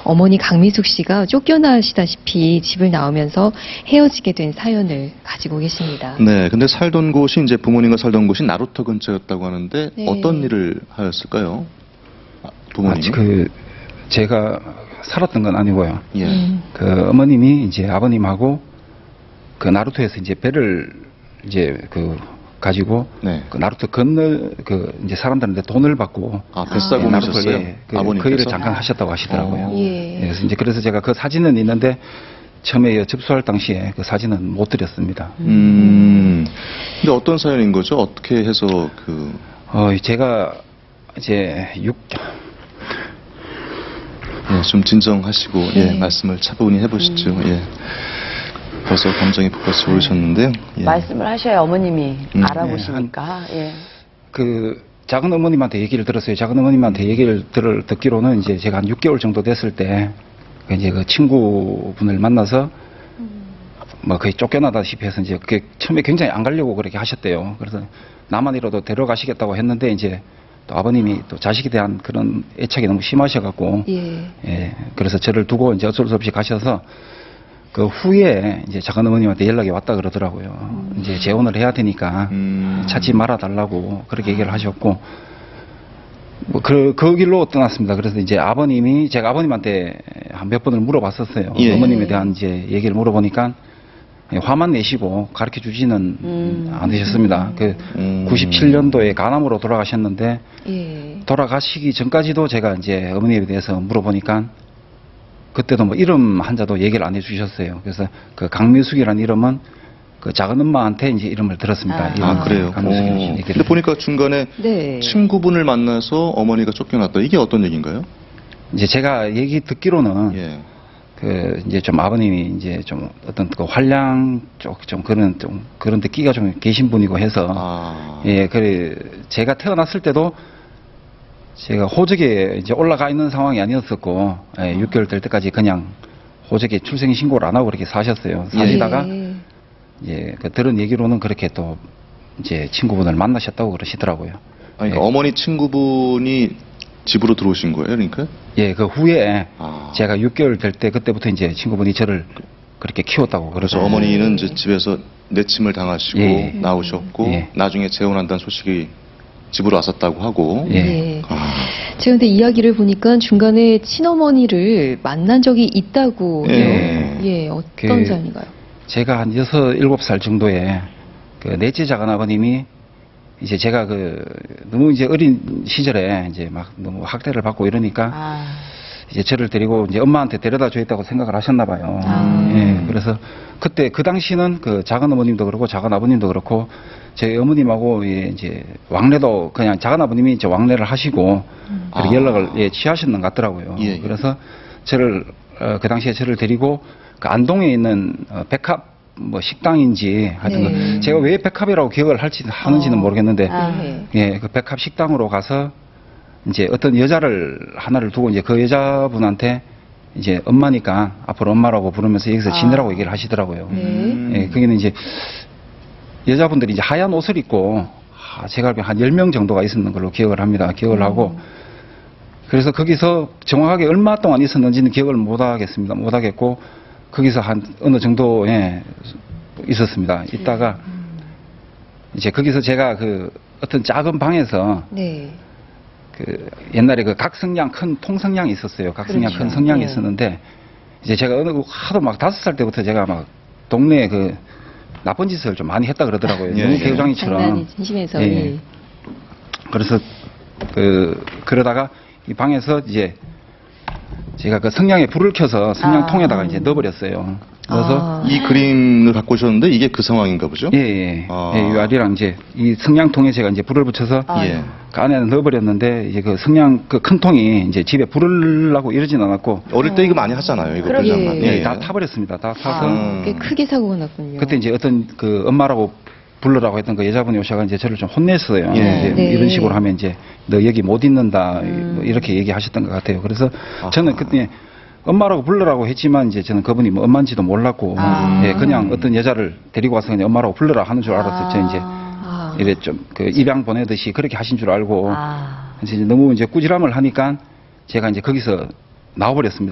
어머니 강미숙 씨가 쫓겨나시다시피 집을 나오면서 헤어지게 된 사연을 가지고 계십니다. 네, 근데 살던 곳이 이제 부모님과 살던 곳이 나루터 근처였다고 하는데 네. 어떤 일을 하였을까요? 부모님이? 제가 살았던 건 아니고요. 예. 그 어머님이 이제 아버님하고 그 나루토에서 이제 배를 이제 가지고 네. 그 나루토 건너 이제 사람들한테 돈을 받고 배 싸고 오셨어요? 그 일을 잠깐 하셨다고 하시더라고요. 예. 그래서 제가 그 사진은 있는데 처음에 접수할 당시에 그 사진은 못 드렸습니다. 근데 어떤 사연인 거죠? 어떻게 해서 제가 이제 좀 진정하시고 네. 말씀을 차분히 해보시죠. 예. 벌써 감정이 북받쳐 오르셨는데요. 예. 말씀을 하셔야 어머님이 알아보시니까. 그 작은 어머님한테 얘기를 들었어요. 작은 어머님한테 얘기를 듣기로는 이제 제가 한 6개월 정도 됐을 때 이제 그 친구분을 만나서 뭐 거의 쫓겨나다시피 해서 이제 그게 처음에 굉장히 안 가려고 그렇게 하셨대요. 그래서 나만이라도 데려가시겠다고 했는데 이제 또 아버님이 또 자식에 대한 그런 애착이 너무 심하셔갖고 그래서 저를 두고 이제 어쩔 수 없이 가셔서 그 후에 이제 작은 어머님한테 연락이 왔다 그러더라고요. 이제 재혼을 해야 되니까 찾지 말아 달라고 그렇게 얘기를 하셨고 뭐 그 길로 떠났습니다. 그래서 이제 아버님이 제가 아버님한테 한 몇 번을 물어봤었어요. 예. 어머님에 대한 이제 얘기를 물어보니까 화만 내시고 가르쳐 주지는 않으셨습니다. 97년도에 간암으로 돌아가셨는데 돌아가시기 전까지도 제가 이제 어머니에 대해서 물어보니까 그때도 뭐 이름 한자도 얘기를 안 해주셨어요. 그래서 그 강미숙이라는 이름은 그 작은 엄마한테 이제 이름을 들었습니다. 그래요. 근데 보니까 중간에 친구분을 만나서 어머니가 쫓겨났다. 이게 어떤 얘기인가요? 이제 제가 얘기 듣기로는 이제 좀 아버님이 이제 좀 어떤 그 환량 쪽 좀 그런 데 끼가 좀 계신 분이고 해서 그래 제가 태어났을 때도 제가 호적에 이제 올라가 있는 상황이 아니었었고 6개월 될 때까지 그냥 호적에 출생 신고를 안 하고 그렇게 사셨어요. 사시다가 이제 들은 얘기로는 그렇게 또 이제 친구분을 만나셨다고 그러시더라고요. 어머니 친구분이 집으로 들어오신 거예요, 그러니까? 그 후에 제가 6개월 될 때 그때부터 이제 친구분이 저를 그렇게 키웠다고 그래서 그러죠. 어머니는 이제 집에서 내침을 당하시고 나오셨고 나중에 재혼한다는 소식이 집으로 왔었다고 하고. 제가 근데 이야기를 보니까 중간에 친어머니를 만난 적이 있다고 해요. 어떤 점인가요? 제가 한 6, 7살 정도에 그 넷째 작은 아버님이 이제 제가 너무 이제 어린 시절에 이제 막 너무 학대를 받고 이러니까 이제 저를 데리고 이제 엄마한테 데려다 줘야겠다고 생각을 하셨나 봐요. 그래서 그때 그 당시는 그 작은 어머님도 그렇고 작은 아버님도 그렇고 저희 어머님하고 이제 왕래도 그냥 작은 아버님이 이제 왕래를 하시고 그렇게 연락을 취하셨는 것 같더라고요. 그래서 저를 그 당시에 저를 데리고 그 안동에 있는 백합 뭐 식당인지 하여튼 제가 왜 백합이라고 기억을 하는지는 모르겠는데 그 백합 식당으로 가서 이제 어떤 여자를 하나를 두고 이제 그 여자분한테 이제 엄마니까 앞으로 엄마라고 부르면서 여기서 지내라고 얘기를 하시더라고요. 거기는 이제 여자분들이 이제 하얀 옷을 입고 제가 알기로 한 10명 정도가 있었는 걸로 기억을 합니다. 기억을 하고 그래서 거기서 정확하게 얼마 동안 있었는지는 기억을 못 하겠고 거기서 한 어느 정도에 있었습니다. 있다가 이제 거기서 제가 어떤 작은 방에서 그 옛날에 그 각성량 큰 통성량이 있었어요. 각성량 큰 성량이 있었는데 이제 제가 하도 막 5살 때부터 제가 막 동네에 나쁜 짓을 좀 많이 했다 그러더라고요. 너무 배우장이처럼. 장난이 진심에서. 그래서 그러다가 이 방에서 이제 제가 그 성냥에 불을 켜서 성냥통에다가 이제 넣어버렸어요. 그래서 이 그림을 갖고 오셨는데 이게 그 상황인가 보죠? 이 아리랑 이제 이 성냥통에 제가 이제 불을 붙여서 그 안에 넣어버렸는데 이제 그 성냥 그 큰 통이 이제 집에 불을 나고 이러진 않았고 어릴 때 이거 많이 하잖아요. 이거 다 타버렸습니다. 다 타서 꽤 크게 사고가 났군요. 그때 이제 어떤 그 엄마라고 부르라고 했던 그 여자분이 오셔가 이제 저를 좀 혼냈어요. 이제 이런 식으로 하면 이제 너 여기 못 있는다 뭐 이렇게 얘기하셨던 것 같아요. 그래서 저는 그때 엄마라고 불러라고 했지만 이제 저는 그분이 뭐 엄마인지도 몰랐고 그냥 어떤 여자를 데리고 와서 그냥 엄마라고 불러라 하는 줄 알았어요. 저 이제 이래 좀 그 입양 보내듯이 그렇게 하신 줄 알고 그래서 이제 너무 이제 꾸지람을 하니까 제가 이제 거기서 나와버렸습니다.